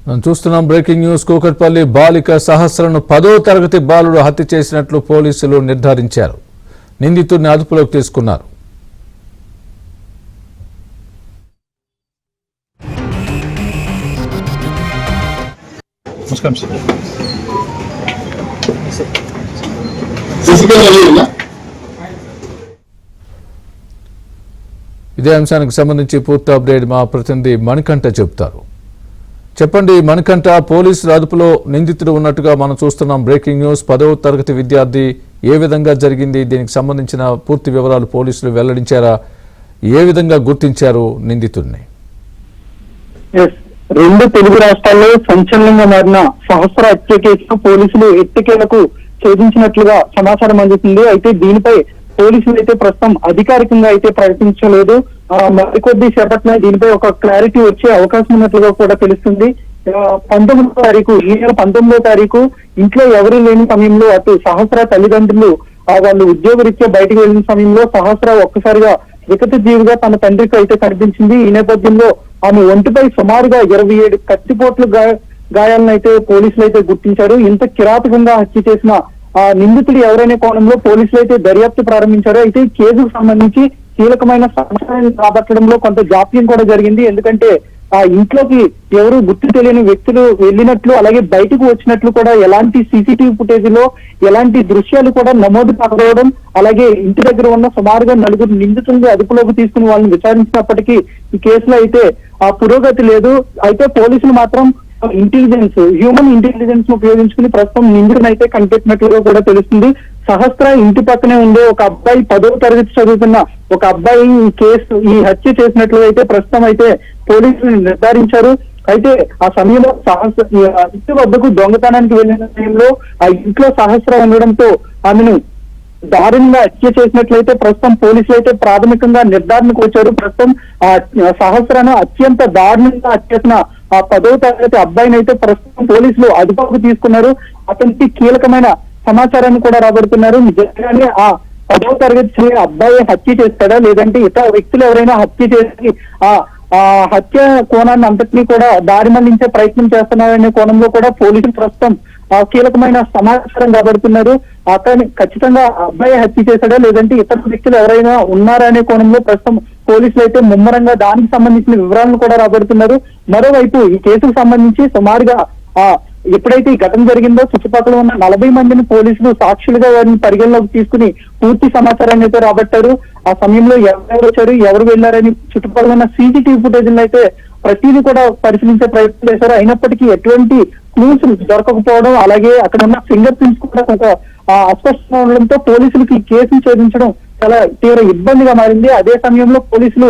మనం చూస్తున్నాం breaking news. Kukatpally బాలిక సహస్రను 10వ తరగతి బాలుడు హత్య చేసినట్లు పోలీసులు నిర్ధారించారు. నిందితుడిని అదుపులోకి తీసుకున్నారు. ఇదే అంశానికి సంబంధించి పూర్తి అప్డేట్ మా ప్రతినిధి మణికంఠ చెబుతారు. చెప్పండి మణికంఠ, పోలీసుల అదుపులో నిందితుడు ఉన్నట్టుగా మనం చూస్తున్నాం. Breaking news. 10వ తరగతి విద్యార్థి ఏ విధంగా జరిగింది, దీనికి సంబంధించిన పూర్తి వివరాలు పోలీసులు వెల్లడించారా? ఏ విధంగా గుర్తించారు నిందితుడిని? రెండు తెలుగు రాష్ట్రాల్లో సంచలనంగా మారిన సహస్ర హత్య కేసును పోలీసులు ఎట్టకేలకు ఛేదించినట్లుగా సమాచారం అందుతుంది. అయితే దీనిపై పోలీసులు అయితే ప్రస్తుతం అధికారికంగా అయితే ప్రకటించలేదు. మరికొద్ది సేపట్లో దీనిపై ఒక క్లారిటీ వచ్చే అవకాశం ఉన్నట్లుగా కూడా తెలుస్తుంది. 19వ తారీఖు, ఈ నెల 19వ తారీఖు ఇంట్లో ఎవరూ లేని సమయంలో అటు సహస్ర తల్లిదండ్రులు వాళ్ళు ఉద్యోగరీత్యా బయటకు వెళ్లిన సమయంలో సహస్ర ఒక్కసారిగా వికట జీవిగా తన తండ్రికి అయితే కనిపించింది. ఈ నేపథ్యంలో ఆమె ఒంటిపై సుమారుగా 27 కత్తిపోట్ల గాయాలను అయితే పోలీసులు అయితే గుర్తించారు. ఇంత కిరాతకంగా హత్య చేసిన నిందితుడు ఎవరైనా కోణంలో పోలీసులు అయితే దర్యాప్తు ప్రారంభించారు. అయితే ఈ కేసుకు సంబంధించి కీలకమైన సమాచారాన్ని రాబట్టడంలో కొంత జాప్యం కూడా జరిగింది. ఎందుకంటే ఆ ఇంట్లోకి ఎవరు గుర్తు తెలియని వ్యక్తులు వెళ్ళినట్లు, అలాగే బయటకు వచ్చినట్లు కూడా ఎలాంటి సీసీటీవీ ఫుటేజ్ లో ఎలాంటి దృశ్యాలు కూడా నమోదు కాకపోవడం, అలాగే ఇంటి దగ్గర ఉన్న సుమారుగా 4 నిందితులను అదుపులోకి తీసుకుని వాళ్ళని విచారించినప్పటికీ ఈ కేసులో అయితే ఆ పురోగతి లేదు. అయితే పోలీసులు మాత్రం హ్యూమన్ ఇంటెలిజెన్స్ ఉపయోగించుకుని ప్రస్తుతం నిందితులను అయితే కనిపెట్టినట్లుగా కూడా తెలుస్తుంది. సహస్ర ఇంటి పక్కనే ఉండే ఒక అబ్బాయి, 10వ తరగతి చదువుతున్న ఒక అబ్బాయి ఈ హత్య చేసినట్లుగా అయితే ప్రస్తుతం అయితే పోలీసులు నిర్ధారించారు. అయితే ఆ సమయంలో ఇంటి వద్దకు దొంగతనానికి వెళ్లిన సమయంలో ఆ ఇంట్లో సహస్ర ఉండడంతో ఆమెను దారుణంగా హత్య చేసినట్లయితే ప్రస్తుతం పోలీసులు అయితే ప్రాథమికంగా నిర్ధారణకు వచ్చారు. ప్రస్తుతం ఆ సహస్రను అత్యంత దారుణంగా హత్య చేసిన ఆ 10వ తరగతి అబ్బాయిని అయితే ప్రస్తుతం పోలీసులు అదుపులోకి తీసుకున్నారు. అతనికి కీలకమైన సమాచారాన్ని కూడా రాబడుతున్నారు. నిజంగానే ఆ 10వ తరగతి అబ్బాయి హత్య చేస్తాడా, లేదంటే ఇతర వ్యక్తులు ఎవరైనా హత్య చేసి ఆ హత్య కోణాన్ని అంతటినీ కూడా దారి మళ్లించే ప్రయత్నం చేస్తున్నారనే కోణంలో కూడా పోలీసులు ప్రస్తుతం కీలకమైన సమాచారం రాబడుతున్నారు. అతన్ని ఖచ్చితంగా అబ్బాయి హత్య చేశాడా, లేదంటే ఇతర వ్యక్తులు ఎవరైనా ఉన్నారా అనే కోణంలో ప్రస్తుతం పోలీసులు అయితే ముమ్మరంగా దానికి సంబంధించిన వివరాలను కూడా రాబడుతున్నారు. మరోవైపు ఈ కేసుకు సంబంధించి సుమారుగా ఎప్పుడైతే ఈ ఘటన జరిగిందో చుట్టుపక్కల ఉన్న 40 మందిని పోలీసులు సాక్షులుగా వారిని పరిగణలోకి తీసుకుని పూర్తి సమాచారాన్ని అయితే రాబట్టారు. ఆ సమయంలో ఎవరెవరు వచ్చారు, ఎవరు వెళ్లారని చుట్టుపక్కల ఉన్న సీసీటీవీ ఫుటేజ్లను అయితే ప్రతిదీ కూడా పరిశీలించే ప్రయత్నం చేశారు. అయినప్పటికీ ఎటువంటి క్లూస్ దొరకకపోవడం, అలాగే అక్కడ ఉన్న ఫింగర్ ప్రింట్స్ కూడా కొంత అస్పష్టంగా ఉండడంతో పోలీసులకు ఈ కేసును ఛేదించడం చాలా తీవ్ర ఇబ్బందిగా మారింది. అదే సమయంలో పోలీసులు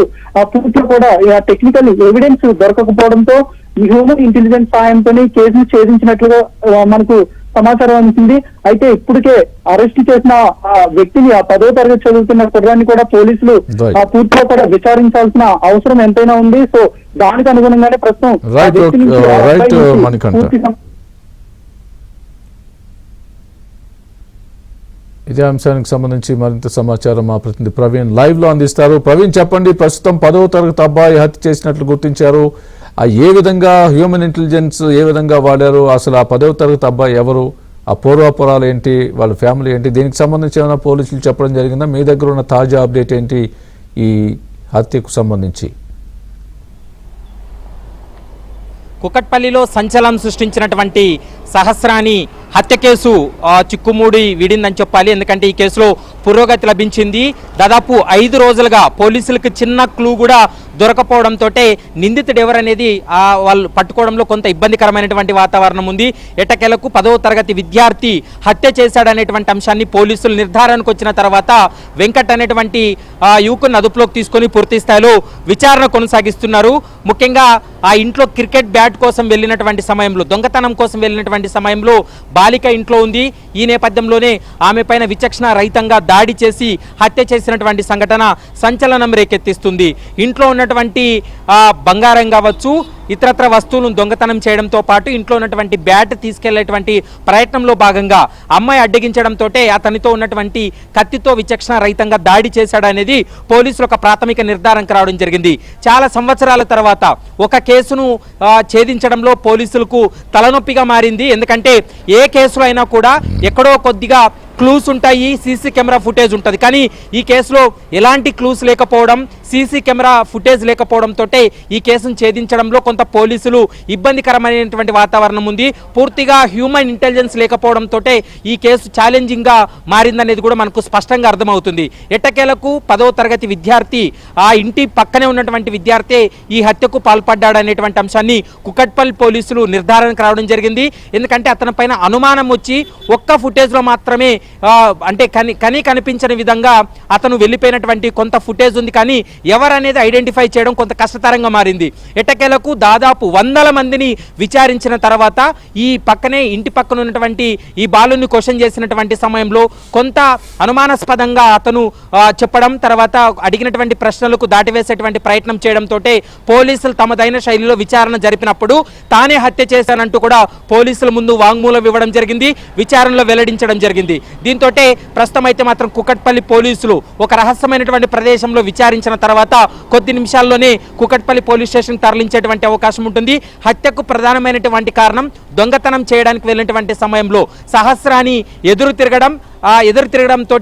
పూర్తిగా కూడా టెక్నికల్ ఎవిడెన్స్ దొరకకపోవడంతో హ్యూమన్ ఇంటెలిజెన్స్ సాయంతోనే కేసును ఛేదించినట్లుగా మనకు సమాచారం అందుతుంది. అయితే ఇప్పటికే అరెస్ట్ చేసిన ఆ వ్యక్తిని, ఆ 10వ తరగతి చదువుతున్న కుర్రాన్ని కూడా పోలీసులు పూర్తిగా కూడా విచారించాల్సిన అవసరం ఎంతైనా ఉంది. సో దానికి అనుగుణంగానే ప్రస్తుతం ఇదే అంశానికి సంబంధించి మరింత సమాచారం మా ప్రతినిధి ప్రవీణ్ లైవ్ లో అందిస్తారు. ప్రవీణ్, చెప్పండి, ప్రస్తుతం 10వ తరగతి అబ్బాయి హత్య చేసినట్లు గుర్తించారు. ఏ విధంగా హ్యూమన్ ఇంటెలిజెన్స్ ఏ విధంగా వాడారు, అసలు ఆ 10వ తరగతి అబ్బాయి ఎవరు, ఆ పూర్వాపురాలు ఏంటి, వాళ్ళ ఫ్యామిలీ ఏంటి, దీనికి సంబంధించి ఏమైనా పోలీసులు చెప్పడం జరిగిందా? మీ దగ్గర ఉన్న తాజా అప్డేట్ ఏంటి ఈ హత్యకు సంబంధించి? కుకట్పల్లిలో సంచలనం సృష్టించినటువంటి సహస్రాని హత్య కేసు చిక్కుముడి వీడిందని చెప్పాలి. ఎందుకంటే ఈ కేసులో పురోగతి లభించింది. దాదాపు 5 రోజులుగా పోలీసులకు చిన్న క్లూ కూడా దొరకపోవడంతో నిందితుడు ఎవరనేది వాళ్ళు పట్టుకోవడంలో కొంత ఇబ్బందికరమైనటువంటి వాతావరణం ఉంది. ఎట్టకేలకు 10వ తరగతి విద్యార్థి హత్య చేశాడనేటువంటి అంశాన్ని పోలీసులు నిర్ధారణకు వచ్చిన తర్వాత వెంకట్ అనేటువంటి యువకుని అదుపులోకి తీసుకొని పూర్తి స్థాయిలో విచారణ కొనసాగిస్తున్నారు. ముఖ్యంగా ఆ ఇంట్లో క్రికెట్ బ్యాట్ కోసం వెళ్ళినటువంటి సమయంలో, దొంగతనం కోసం వెళ్ళినటువంటి సమయంలో బాలిక ఇంట్లో ఉంది. ఈ నేపథ్యంలోనే ఆమె పైన విచక్షణ రహితంగా దాడి చేసి హత్య చేసినటువంటి సంఘటన సంచలనం రేకెత్తిస్తుంది. ఇంట్లో ఉన్న ఉన్నటువంటి బంగారం కావచ్చు, ఇతరత్ర వస్తువులను దొంగతనం చేయడంతో పాటు ఇంట్లో ఉన్నటువంటి బ్యాట్ తీసుకెళ్లేటువంటి ప్రయత్నంలో భాగంగా అమ్మాయి అడ్డగించడంతో అతనితో ఉన్నటువంటి కత్తితో విచక్షణ రహితంగా దాడి చేశాడనేది పోలీసులు ఒక ప్రాథమిక నిర్ధారణకు రావడం జరిగింది. చాలా సంవత్సరాల తర్వాత ఒక కేసును ఛేదించడంలో పోలీసులకు తలనొప్పిగా మారింది. ఎందుకంటే ఏ కేసులో అయినా కూడా ఎక్కడో కొద్దిగా క్లూస్ ఉంటాయి, సీసీ కెమెరా ఫుటేజ్ ఉంటుంది. కానీ ఈ కేసులో ఎలాంటి క్లూస్ లేకపోవడం, సీసీ కెమెరా ఫుటేజ్ లేకపోవడంతో ఈ కేసును ఛేదించడంలో కొంత పోలీసులు ఇబ్బందికరమైనటువంటి వాతావరణం ఉంది. పూర్తిగా హ్యూమన్ ఇంటెలిజెన్స్ లేకపోవడంతో ఈ కేసు ఛాలెంజింగ్గా మారిందనేది కూడా మనకు స్పష్టంగా అర్థమవుతుంది. ఎట్టకేలకు 10వ తరగతి విద్యార్థి, ఆ ఇంటి పక్కనే ఉన్నటువంటి విద్యార్థి ఈ హత్యకు పాల్పడ్డాడనేటువంటి అంశాన్ని కుకట్పల్లి పోలీసులు నిర్ధారణకు రావడం జరిగింది. ఎందుకంటే అతని పైన అనుమానం వచ్చి ఒక్క ఫుటేజ్లో మాత్రమే అంటే కనిపించని విధంగా అతను వెళ్ళిపోయినటువంటి కొంత ఫుటేజ్ ఉంది. కానీ ఎవరనేది ఐడెంటిఫై చేయడం కొంత కష్టతరంగా మారింది. ఎట్టకేలకు దాదాపు 100 మందిని విచారించిన తర్వాత ఈ పక్కనే ఇంటి పక్కన ఉన్నటువంటి ఈ బాలుని క్వశ్చన్ చేసినటువంటి సమయంలో కొంత అనుమానాస్పదంగా అతను చెప్పడం, తర్వాత అడిగినటువంటి ప్రశ్నలకు దాటివేసేటువంటి ప్రయత్నం చేయడంతో పోలీసులు తమదైన శైలిలో విచారణ జరిపినప్పుడు తానే హత్య చేశానంటూ కూడా పోలీసుల ముందు వాంగ్మూలం ఇవ్వడం జరిగింది, విచారణలో వెల్లడించడం జరిగింది. దీంతో ప్రస్తుతం అయితే మాత్రం కుకట్పల్లి పోలీసులు ఒక రహస్యమైనటువంటి ప్రదేశంలో విచారించిన తర్వాత కొద్ది నిమిషాల్లోనే కుకట్పల్లి పోలీస్ స్టేషన్ తరలించేటువంటి అవకాశం ఉంటుంది. హత్యకు ప్రధానమైనటువంటి కారణం దొంగతనం చేయడానికి వెళ్ళినటువంటి సమయంలో సహస్రాని ఎదురు తిరగడంతో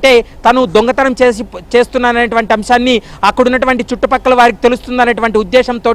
తను దొంగతనం చేస్తున్నాననేటువంటి అంశాన్ని అక్కడ ఉన్నటువంటి చుట్టుపక్కల వారికి తెలుస్తుందనేటువంటి ఉద్దేశంతో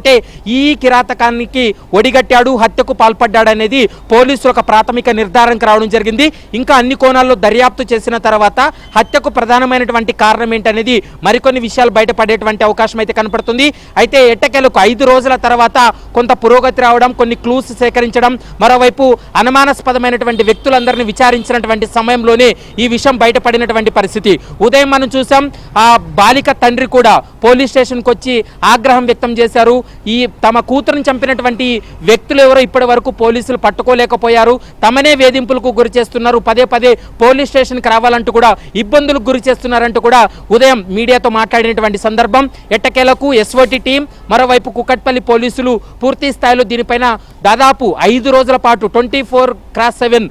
ఈ కిరాతకానికి ఒడిగట్టాడు, హత్యకు పాల్పడ్డాడనేది పోలీసులు ఒక ప్రాథమిక నిర్ధారణకు రావడం జరిగింది. ఇంకా అన్ని కోణాల్లో దర్యాప్తు చేసిన తర్వాత హత్యకు ప్రధానమైనటువంటి కారణం ఏంటనేది మరికొన్ని విషయాలు బయటపడేటువంటి అవకాశం అయితే కనపడుతుంది. అయితే ఎట్టకేలకు 5 రోజుల తర్వాత కొంత పురోగతి రావడం, కొన్ని క్లూస్ సేకరించడం, మరోవైపు అనుమానాస్పదమైనటువంటి వ్యక్తులందరినీ విచారించినటువంటి సమయంలోనే ఈ విషయం బయటపడినటువంటి పరిస్థితి. ఉదయం మనం చూసాం, ఆ బాలిక తండ్రి కూడా పోలీస్ స్టేషన్కి వచ్చి ఆగ్రహం వ్యక్తం చేశారు. ఈ తమ కూతురుని చంపినటువంటి వ్యక్తులు ఎవరో ఇప్పటి వరకు పోలీసులు పట్టుకోలేకపోయారు, తమనే వేధింపులకు గురి చేస్తున్నారు, పదే పోలీస్ స్టేషన్కి రావాలంటూ కూడా ఇబ్బందులకు గురి చేస్తున్నారంటూ కూడా ఉదయం మీడియాతో మాట్లాడినటువంటి సందర్భం. ఎట్టకేలకు ఎస్ఓటి టీం, మరోవైపు కుకట్పల్లి పోలీసులు పూర్తి స్థాయిలో దీనిపైన దాదాపు 5 రోజుల పాటు 24/7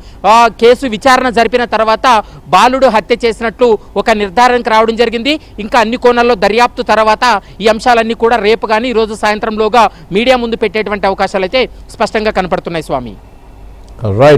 కేసు విచారణ జరిపిన తర్వాత బాలుడు హత్య చేసినట్లు ఒక నిర్ధారణకు రావడం జరిగింది. ఇంకా అన్ని కోణాల్లో దర్యాప్తు తర్వాత ఈ అంశాలన్నీ కూడా రేపు కానీ ఈరోజు సాయంత్రంలోగా మీడియా ముందు పెట్టేటువంటి అవకాశాలు అయితే స్పష్టంగా కనపడుతున్నాయి. స్వామి. రైట్.